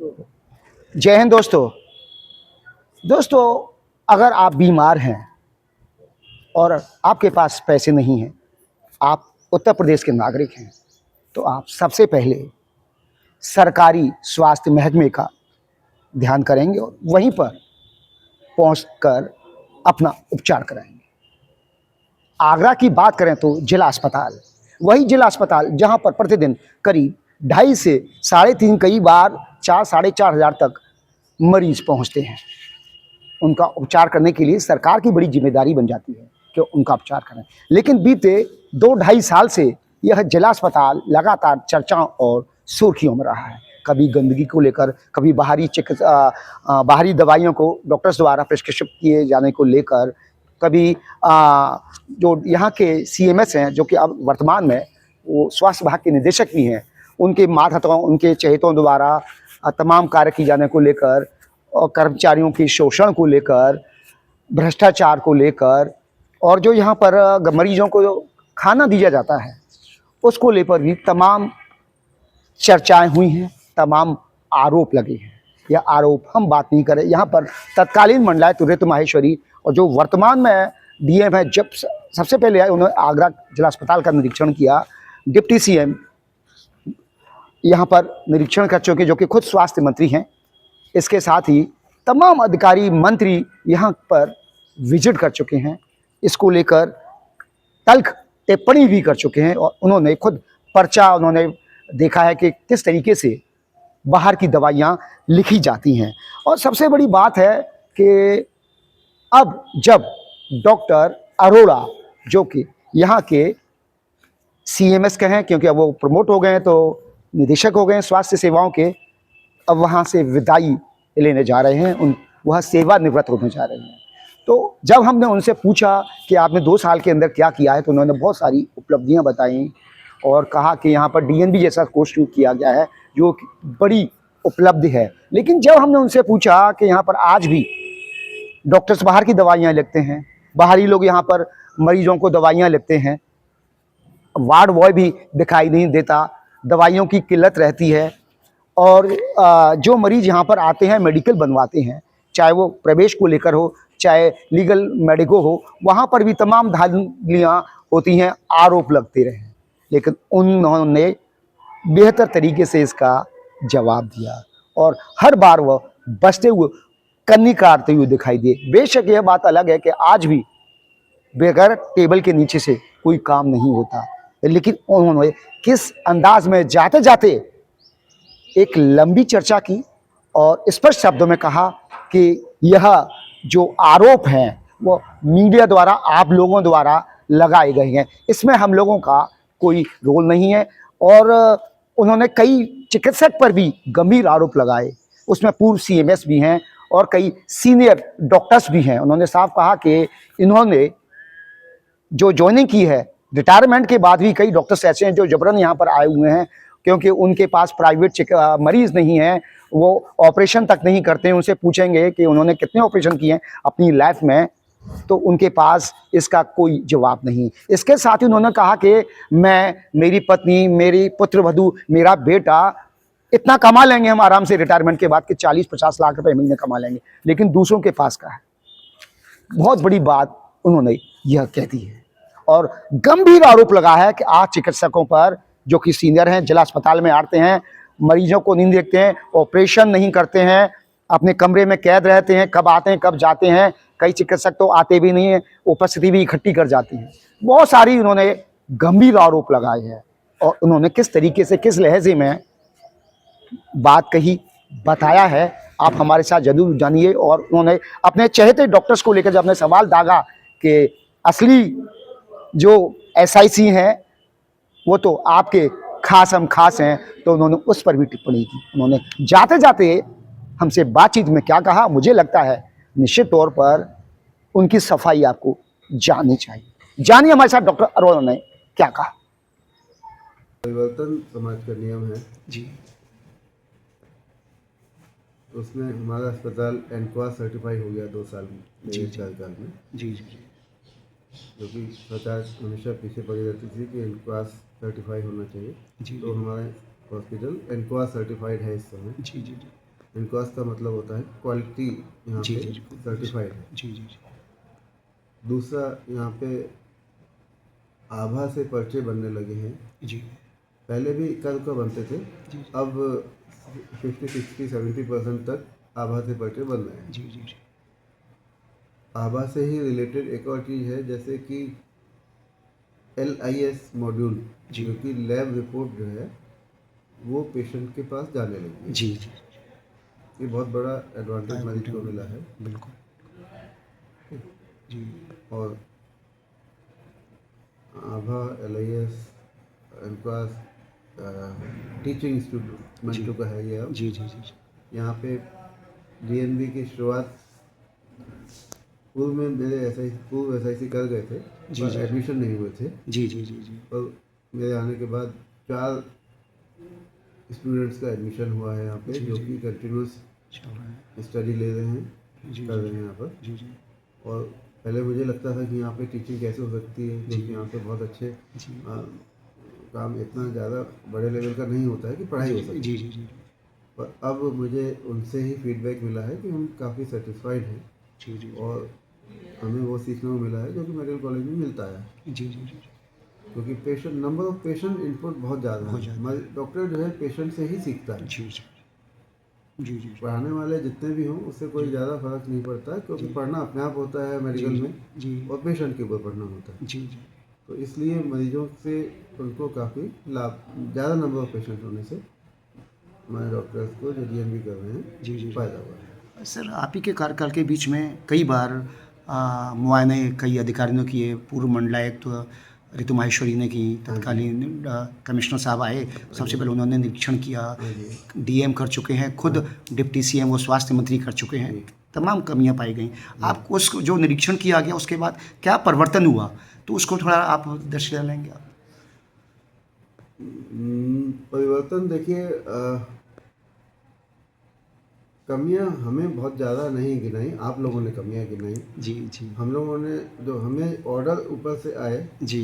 जय हिंद दोस्तों। दोस्तों, अगर आप बीमार हैं और आपके पास पैसे नहीं हैं, आप उत्तर प्रदेश के नागरिक हैं, तो आप सबसे पहले सरकारी स्वास्थ्य महकमे का ध्यान करेंगे और वहीं पर पहुंचकर अपना उपचार कराएंगे। आगरा की बात करें तो जिला अस्पताल, वही जिला अस्पताल जहां पर प्रतिदिन करीब 2.5 से 3.5, कई बार 4 साढ़े 4 हज़ार तक मरीज पहुंचते हैं। उनका उपचार करने के लिए सरकार की बड़ी जिम्मेदारी बन जाती है कि उनका उपचार करें। लेकिन बीते 2-2.5 साल से यह जिला अस्पताल लगातार चर्चाओं और सुर्खियों में रहा है। कभी गंदगी को लेकर, कभी बाहरी दवाइयों को डॉक्टर्स द्वारा प्रिस्क्रिप्शन किए जाने को लेकर, कभी जो यहाँ के सीएमएस हैं, जो कि अब वर्तमान में वो स्वास्थ्य विभाग के निदेशक भी हैं, उनके मातहतों, उनके चहेतों द्वारा तमाम कार्य किए जाने को लेकर और कर्मचारियों के शोषण को लेकर, भ्रष्टाचार को लेकर, और जो यहाँ पर मरीजों को जो खाना दिया जाता है उसको लेकर भी तमाम चर्चाएं हुई हैं, तमाम आरोप लगे हैं। यह आरोप हम बात नहीं करें। यहाँ पर तत्कालीन मंडलायुक्त ऋतु माहेश्वरी और जो वर्तमान में डीएम है, जब सबसे पहले आए उन्होंने आगरा जिला अस्पताल का निरीक्षण किया। डिप्टी सीएम यहाँ पर निरीक्षण कर चुके, जो कि खुद स्वास्थ्य मंत्री हैं। इसके साथ ही तमाम अधिकारी मंत्री यहाँ पर विजिट कर चुके हैं, इसको लेकर तल्ख टिप्पणी भी कर चुके हैं और उन्होंने खुद पर्चा उन्होंने देखा है कि किस तरीके से बाहर की दवाइयाँ लिखी जाती हैं। और सबसे बड़ी बात है कि अब जब डॉक्टर अरोड़ा, जो कि यहाँ के सीएमएस के हैं, क्योंकि अब वो प्रमोट हो गए हैं, तो निदेशक हो गए हैं स्वास्थ्य सेवाओं के, अब वहाँ से विदाई लेने जा रहे हैं, वह सेवानिवृत्त होने जा रहे हैं। तो जब हमने उनसे पूछा कि आपने 2 साल के अंदर क्या किया है, तो उन्होंने बहुत सारी उपलब्धियां बताई और कहा कि यहाँ पर डीएनबी जैसा कोर्स शुरू किया गया है, जो बड़ी उपलब्धि है। लेकिन जब हमने उनसे पूछा कि यहाँ पर आज भी डॉक्टर्स बाहर की दवाइयाँ लिखते हैं, बाहरी लोग यहाँ पर मरीजों को दवाइयाँ लिखते हैं, वार्ड बॉय भी दिखाई नहीं देता, दवाइयों की किल्लत रहती है, और जो मरीज यहाँ पर आते हैं मेडिकल बनवाते हैं, चाहे वो प्रवेश को लेकर हो, चाहे लीगल मेडिको हो, वहाँ पर भी तमाम धांधलियाँ होती हैं, आरोप लगते रहे। लेकिन उन्होंने बेहतर तरीके से इसका जवाब दिया और हर बार वह बचते हुए, कन्नी काटते हुए दिखाई दिए। बेशक यह बात अलग है कि आज भी बगैर टेबल के नीचे से कोई काम नहीं होता, लेकिन उन्होंने किस अंदाज में जाते जाते एक लंबी चर्चा की और स्पष्ट शब्दों में कहा कि यह जो आरोप हैं वो मीडिया द्वारा, आप लोगों द्वारा लगाए गए हैं, इसमें हम लोगों का कोई रोल नहीं है। और उन्होंने कई चिकित्सक पर भी गंभीर आरोप लगाए, उसमें पूर्व सीएमएस भी हैं और कई सीनियर डॉक्टर्स भी हैं। उन्होंने साफ कहा कि इन्होंने जो ज्वाइनिंग की है, रिटायरमेंट के बाद भी कई डॉक्टर्स ऐसे हैं जो जबरन यहाँ पर आए हुए हैं, क्योंकि उनके पास प्राइवेट मरीज नहीं है, वो ऑपरेशन तक नहीं करते हैं। उनसे पूछेंगे कि उन्होंने कितने ऑपरेशन किए हैं अपनी लाइफ में, तो उनके पास इसका कोई जवाब नहीं। इसके साथ ही उन्होंने कहा कि मैं, मेरी पत्नी, मेरी पुत्रवधू, मेरा बेटा इतना कमा लेंगे हम आराम से रिटायरमेंट के बाद कि 40-50 लाख रुपए महीने कमा लेंगे, लेकिन दूसरों के पास का है। बहुत बड़ी बात उन्होंने यह कह दी है और गंभीर आरोप लगा है कि आज चिकित्सकों पर, जो कि सीनियर हैं, जिला अस्पताल में आते हैं, मरीजों को नहीं देखते हैं, ऑपरेशन नहीं करते हैं, अपने कमरे में कैद रहते हैं, कब आते हैं कब जाते हैं। कई चिकित्सक तो आते भी नहीं है, उपस्थिति भी इकट्ठी कर जाती है। बहुत सारी उन्होंने गंभीर आरोप लगाए हैं और उन्होंने किस तरीके से, किस लहजे में बात कही, बताया है, आप हमारे साथ जरूर जानिए। और उन्होंने अपने चहेते डॉक्टर्स को लेकर जब अपने सवाल दागा कि असली जो एसआईसी हैं वो तो आपके खास हम खास हैं, तो उन्होंने उस पर भी टिप्पणी की। उन्होंने जाते जाते हमसे बातचीत में क्या कहा, मुझे लगता है निश्चित तौर पर उनकी सफाई आपको जाननी चाहिए। जानिए हमारे साथ डॉक्टर अरोड़ा ने क्या कहा। परिवर्तन समाज का नियम है जी, उसमें हमारा अस्पताल एनक्वास सर्टिफाई हो गया 2 साल में, मेरे कार्यकाल में। जी जी जो कि सरकार हमेशा पीछे पड़ी रहती थी कि एनक्वास सर्टिफाई होना चाहिए। जी तो हमारा हॉस्पिटल एनक्वास सर्टिफाइड है इस समय। जी जी जी एनक्वास का मतलब होता है क्वालिटी, यहाँ जी पे जी जी सर्टिफाइड है। जी जी दूसरा, यहाँ पे आभा से पर्चे बनने लगे हैं। जी पहले भी कल का बनते थे, जी अब 50, 60, 70% तक आभा से पर्चे बन रहे हैं। जी जी जी आभा से ही रिलेटेड एक और चीज़ है, जैसे कि LIS मॉड्यूल, जी। जो कि लैब रिपोर्ट जो है वो पेशेंट के पास जाने लगी है। जी जी ये बहुत बड़ा एडवांटेज मरीज को मिला है। बिल्कुल जी और आभा, LIS, एनक्वास टीचिंग इंस्टीट्यूट बन जी चुका है ये अब। जी जी जी यहाँ पे DNB की शुरुआत पूर्व में मेरे पूर्व SIC कर गए थे, जी, पर जी। एडमिशन नहीं हुए थे। जी जी जी जी पर मेरे आने के बाद 4 स्टूडेंट्स का एडमिशन हुआ है यहाँ पे, जी, जो जी। कि कंटिन्यूस चल रहा है स्टडी ले रहे हैं, जी कर जी रहे हैं यहाँ पर। जी जी और पहले मुझे लगता था कि यहाँ पे टीचिंग कैसे हो सकती है, जी। क्योंकि यहाँ पे बहुत अच्छे जी काम इतना ज़्यादा बड़े लेवल का नहीं होता है कि पढ़ाई हो जी सके। जी जी जी पर अब मुझे उनसे ही फीडबैक मिला है कि हम काफ़ी सेटिस्फाइड हैं, जी जी और हमें वो सीखने को मिला है जो कि मेडिकल कॉलेज में मिलता है। जी जी जी क्योंकि patient number of patient input बहुत ज़्यादा बहुत है। ज़्यादा डॉक्टर जो है पेशेंट से ही सीखता है। जी जी जी जी पढ़ाने वाले जितने भी हों उससे कोई ज़्यादा फर्क नहीं पड़ता, क्योंकि पढ़ना अपने आप होता है मेडिकल में, जी और पेशेंट के ऊपर पढ़ना होता है। जी जी तो इसलिए मरीजों से उनको काफ़ी लाभ, ज़्यादा नंबर ऑफ पेशेंट होने से हमारे डॉक्टर्स को जो DNB कर रहे हैं जी जी फ़ायदा हुआ है। सर, आप ही के कार्यकाल के बीच में कई बार मुआयने कई अधिकारियों ने किए। पूर्व मंडलायुक्त ऋतु माहेश्वरी ने की, तत्कालीन कमिश्नर साहब आए, सबसे पहले उन्होंने निरीक्षण किया। हाँ जी। DM कर चुके हैं, खुद डिप्टी CM वो स्वास्थ्य मंत्री कर चुके हैं। तमाम कमियां पाई गई। आपको उसको जो निरीक्षण किया गया उसके बाद क्या परिवर्तन हुआ, तो उसको थोड़ा आप दर्शा लेंगे आप? परिवर्तन देखिए, कमियां हमें बहुत ज़्यादा नहीं गिनाई, आप लोगों ने कमियां गिनाई। जी जी हम लोगों ने जो हमें ऑर्डर ऊपर से आए जी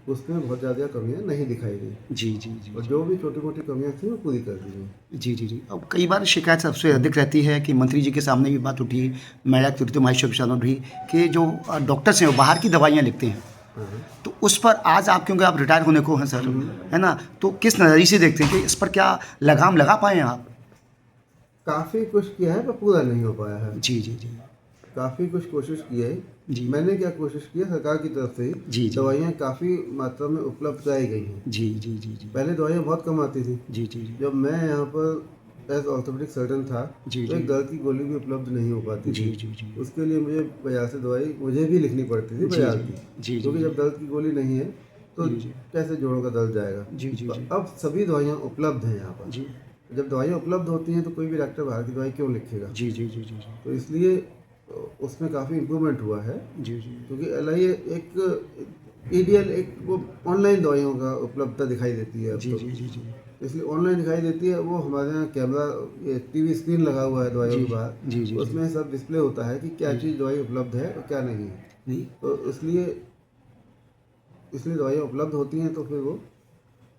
उसमें बहुत ज़्यादा कमियां नहीं दिखाई दी, जी जी जी और जो भी छोटी मोटी कमियां थी वो पूरी कर दी गई। जी जी जी अब कई बार शिकायत सबसे अधिक रहती है कि मंत्री जी के सामने भी बात उठी, महिला ऋतु माहेश्वरी साहब भी, कि जो डॉक्टर्स हैं वो बाहर की दवाइयाँ लिखते हैं। हाँ हाँ। तो उस पर आज आप, क्योंकि आप रिटायर होने को हैं सर, है ना, तो किस नज़रिए से देखते हैं कि इस पर क्या लगाम लगा पाए हैं आप? काफ़ी कुछ किया है पर पूरा नहीं हो पाया है। जी जी जी काफ़ी कुछ कोशिश की है। जी। मैंने क्या कोशिश की है, सरकार की तरफ से जी, ही जी। दवाइयाँ काफ़ी मात्रा में उपलब्ध कराई गई हैं। जी जी जी जी पहले दवाइयाँ बहुत कम आती थी। जी जी जी जब मैं यहाँ पर एज ऑर्थोपेडिक सर्जन था, जी, तो जी। एक दर्द की गोली भी उपलब्ध नहीं हो पाती जी, थी। जी, जी। उसके लिए मुझे बाजार से दवाई मुझे भी लिखनी पड़ती थी, जी, बाजार जी। की। जी, जी, क्योंकि जी। जब दर्द की गोली नहीं है तो जी, जी। कैसे जोड़ों का दर्द जाएगा। जी, जी, तो जी। अब सभी दवाइयाँ उपलब्ध हैं यहाँ पर। जी जब दवाइयाँ उपलब्ध होती हैं तो कोई भी डॉक्टर बाहर की दवाई क्यों लिखेगा। जी जी जी जी तो इसलिए उसमें काफ़ी इम्प्रूवमेंट हुआ है, जी जी क्योंकि एक ईडीएल एक वो ऑनलाइन दवाइयों का उपलब्धता दिखाई देती है अब जी तो। जी जी जी इसलिए ऑनलाइन दिखाई देती है। वो हमारे यहाँ कैमरा, ये TV स्क्रीन लगा हुआ है दवाइयों जी, के बाहर, जी, जी, उसमें सब डिस्प्ले होता है कि क्या चीज़ दवाई उपलब्ध है और क्या नहीं है। नहीं तो इसलिए दवाइयाँ उपलब्ध होती हैं। तो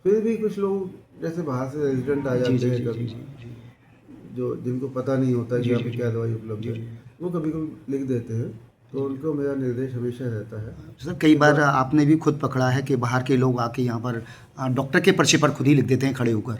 फिर भी कुछ लोग जैसे बाहर से रेजिडेंट आ जी जाते जी हैं जी कभी, जी जी जो जिनको पता नहीं होता कि जी, यहाँ जी, पे जी। क्या दवाई उपलब्ध जी, है, जी। वो कभी कभी लिख देते हैं। तो उनको मेरा निर्देश हमेशा रहता है। सर, कई बार आपने भी खुद पकड़ा है कि बाहर के लोग आके यहाँ पर डॉक्टर के पर्चे पर खुद ही लिख देते हैं खड़े होकर।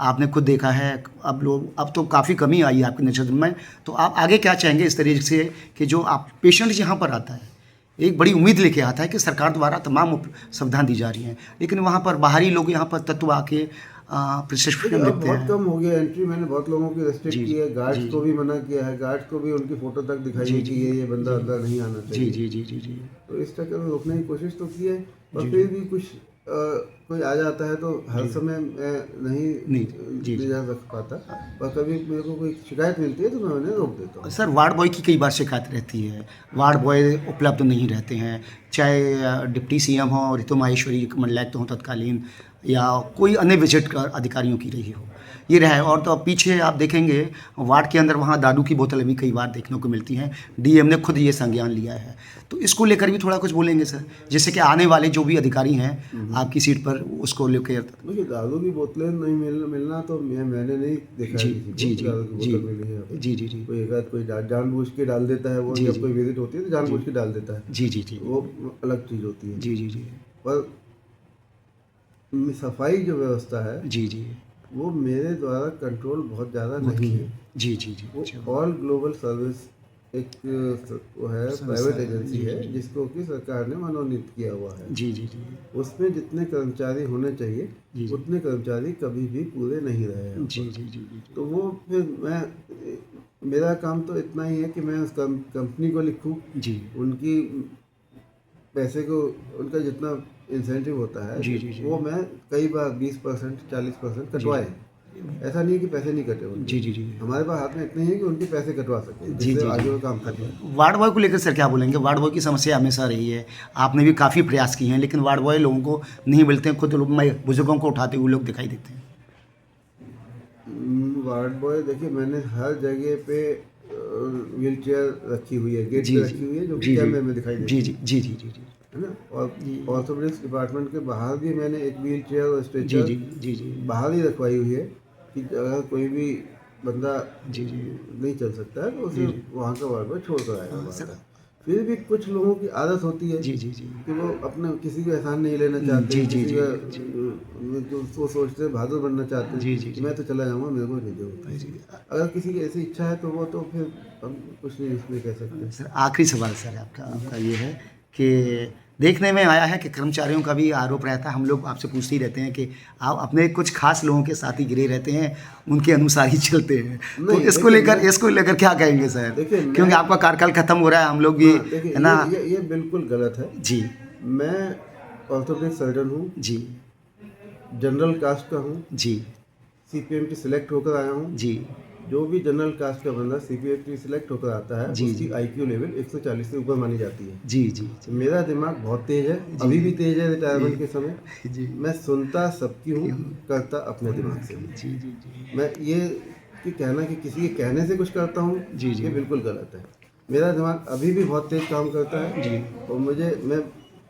आपने खुद देखा है। अब तो काफ़ी कमी आई है आपके नज़र में। तो आप आगे क्या चाहेंगे इस तरीके से कि जो आप पेशेंट यहाँ पर आता है, एक बड़ी उम्मीद लेके आता है कि सरकार द्वारा तमाम सुविधा दी जा रही हैं, लेकिन वहाँ पर बाहरी लोग यहाँ पर तत्व आके प्रिस्क्रिप्शन अब लिखते बहुत हैं। कम हो गया एंट्री। मैंने बहुत लोगों की रेस्ट्रिक्ट जी, की है, जी, गार्ड्स जी, को भी मना किया है। गार्ड्स को भी उनकी फ़ोटो तक दिखाई जी, है जी, कि ये बंदा अंदर नहीं आना जी चाहिए। जी जी जी जी तो इस चक्कर में रोकने की कोशिश तो की है, जी, और जी। फिर भी कुछ कोई आ जाता है तो हर समय मैं नहीं नहीं, जी, जी। ले जा रख पाता। पर कभी मेरे को कोई शिकायत मिलती है तो मैं उन्हें रोक देता हूँ। सर, वार्ड बॉय की कई बार शिकायत रहती है, वार्ड बॉय उपलब्ध नहीं रहते हैं, चाहे डिप्टी CM हो, ऋतु माहेश्वरी मंडलायुक्त हों तत्कालीन, या कोई अन्य विजिट का अधिकारियों की रही हो, ये रहा है। और तो अब पीछे आप देखेंगे वार्ड के अंदर वहाँ दारू की बोतलें भी कई बार देखने को मिलती हैं। डीएम ने खुद ये संज्ञान लिया है, तो इसको लेकर भी थोड़ा कुछ बोलेंगे सर, जिससे कि आने वाले जो भी अधिकारी हैं आपकी सीट पर उसको लेकर। देखिए दारू की बोतलें नहीं मिलना तो मैंने नहीं देखा है जी किसी जी को दारू की जी बोतल मिली है यहाँ पे। जी जी जी कोई एक आध कोई जानबूझ के डाल देता है, वो जी, जब जी। कोई विजिट होती है तो जानबूझ के डाल देता है, जी जी जी वो अलग चीज़ होती है। जी जी जी पर सफाई जो व्यवस्था है जी जी वो मेरे द्वारा कंट्रोल बहुत ज़्यादा नहीं है। जी जी जी वो ऑल ग्लोबल सर्विस एक वो है प्राइवेट एजेंसी जी, है जी। जिसको कि सरकार ने मनोनीत किया हुआ है। जी जी जी उसमें जितने कर्मचारी होने चाहिए जी, जी। उतने कर्मचारी कभी भी पूरे नहीं रहे हैं। जी जी जी जी तो वो फिर मेरा काम तो इतना ही है कि मैं उस कंपनी को लिखूं, जी उनकी पैसे को, उनका जितना इंसेंटिव होता है जी, जी, जी। वो मैं कई बार 20% 40% कटवाए। ऐसा नहीं है कि पैसे नहीं कटे उनके। जी जी जी हमारे पास हाथ में इतने ही है कि उनके पैसे कटवा सकें जी जिससे जी आगे जी वो काम कर पाए। वार्ड बॉय को लेकर सर क्या बोलेंगे? वार्ड बॉय की समस्या हमेशा रही है, आपने भी काफ़ी प्रयास किए हैं, लेकिन वार्ड बॉय लोगों को नहीं मिलते हैं। खुद मैं बुजुर्गों को उठाते हुए लोग दिखाई देते हैं। वार्ड बॉय देखिए मैंने हर जगह पे व्हील चेयर रखी हुई है, गेट जी पे जी रखी हुई है जो जी कि कैमरे में दिखाई जी देती जी है जी जी जी जी है ना। और ऑर्थोपेडिक्स डिपार्टमेंट के बाहर भी मैंने एक व्हील चेयर और जी स्ट्रेचर जी जी जी बाहर ही रखवाई हुई है कि अगर कोई भी बंदा जी जी नहीं चल सकता है तो उसे जी। वहाँ का वार्ड बॉय छोड़ कर आएगा बाहर सर का। फिर भी कुछ लोगों की आदत होती है जी जी जी कि वो अपने किसी का एहसान नहीं लेना चाहते, जी जी किसी जी का जी जो वो सोचते हैं बहादुर बनना चाहते जी हैं जी कि जी मैं तो चला जाऊँगा, मेरे को नहीं जरूरत है। जी। अगर किसी की ऐसी इच्छा है तो वो तो फिर हम कुछ नहीं इसमें कह सकते। सर आखिरी सवाल सर आपका आपका ये है कि देखने में आया है कि कर्मचारियों का भी आरोप रहता है, हम लोग आपसे पूछते ही रहते हैं कि आप अपने कुछ खास लोगों के साथ ही घिरे रहते हैं, उनके अनुसार ही चलते हैं, तो नहीं, देखिए इसको लेकर क्या कहेंगे सर? देखिए क्योंकि आपका कार्यकाल खत्म हो रहा है, हम लोग भी हाँ देखिए है ना। ये बिल्कुल गलत है। जी मैं ऑर्थोपेडिक सर्जन हूँ, जी जनरल कास्ट का हूँ, जी सीपीएम की सिलेक्ट होकर आया हूँ। जी जो भी जनरल कास्ट का बंदा सीपीएम की सिलेक्ट होकर आता है जी, उसकी जी। आईक्यू लेवल 140 से ऊपर मानी जाती है। जी जी मेरा दिमाग बहुत तेज है, अभी भी तेज है रिटायरमेंट के समय। जी मैं सुनता सबकी हूँ, करता अपने दिमाग से हूँ। जी जी जी मैं ये कि कहना कि किसी के कहने से कुछ करता हूँ जी, जी। ये बिल्कुल गलत है। मेरा दिमाग अभी भी बहुत तेज काम करता है जी। और मैं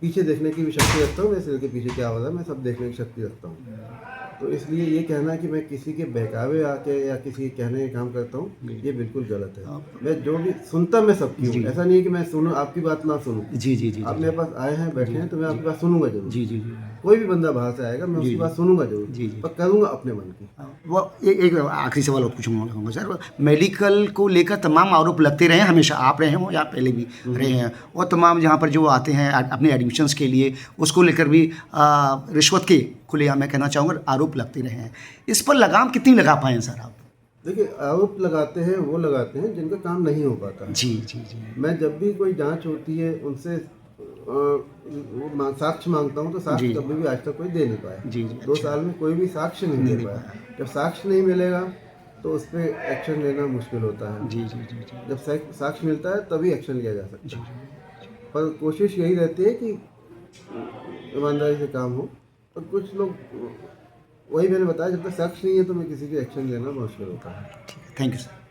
पीछे देखने की भी शक्ति रखता हूँ, मेरे सिर के पीछे क्या हो रहा है मैं सब देखने की शक्ति रखता हूँ। तो इसलिए ये कहना कि मैं किसी के बहकावे आके या किसी के कहने का काम करता हूँ ये बिल्कुल गलत है। मैं जो भी सुनता मैं सबकी हूँ, जी। ऐसा नहीं है कि मैं सुनूँ आपकी बात ना सुनूँ। जी जी जी आप मेरे पास आए हैं बैठे हैं तो मैं आपकी बात सुनूंगा जरूर। जी जी जी कोई भी बंदा बाहर से आएगा मैं जी, उसकी जी। बात सुनूंगा जरूर, जी, जी। पर करूंगा अपने मन की। वो एक आखिरी सवाल और पूछूंगा सर, मेडिकल को लेकर तमाम आरोप लगते रहे हैं, हमेशा आप रहे हों या पहले भी रहे हैं, और तमाम जहाँ पर जो आते हैं अपने एडमिशन्स के लिए उसको लेकर भी रिश्वत के खुलेआम मैं कहना चाहूँगा आरोप लगते रहे हैं। इस पर लगाम कितनी लगा पाए हैं सर आप? देखिए आरोप लगाते हैं वो लगाते हैं जिनका काम नहीं हो पाता है। जी जी जी मैं जब भी कोई जांच होती है उनसे साक्ष्य मांगता हूँ तो साक्ष्य जी। कभी भी आज तक कोई दे नहीं पाया। जी, जी, 2 अच्छा। साल में कोई भी साक्ष्य नहीं दे पाया। जब साक्ष्य नहीं मिलेगा तो उस पर एक्शन लेना मुश्किल होता है। जी जी जी जी जब साक्ष्य मिलता है तभी एक्शन लिया जा सकता जी है। पर कोशिश यही रहती है कि ईमानदारी से काम हो। और कुछ लोग वही मैंने बताया जब तक साक्ष्य नहीं है तो मैं किसी के एक्शन लेना मुश्किल होता है। Thank you sir.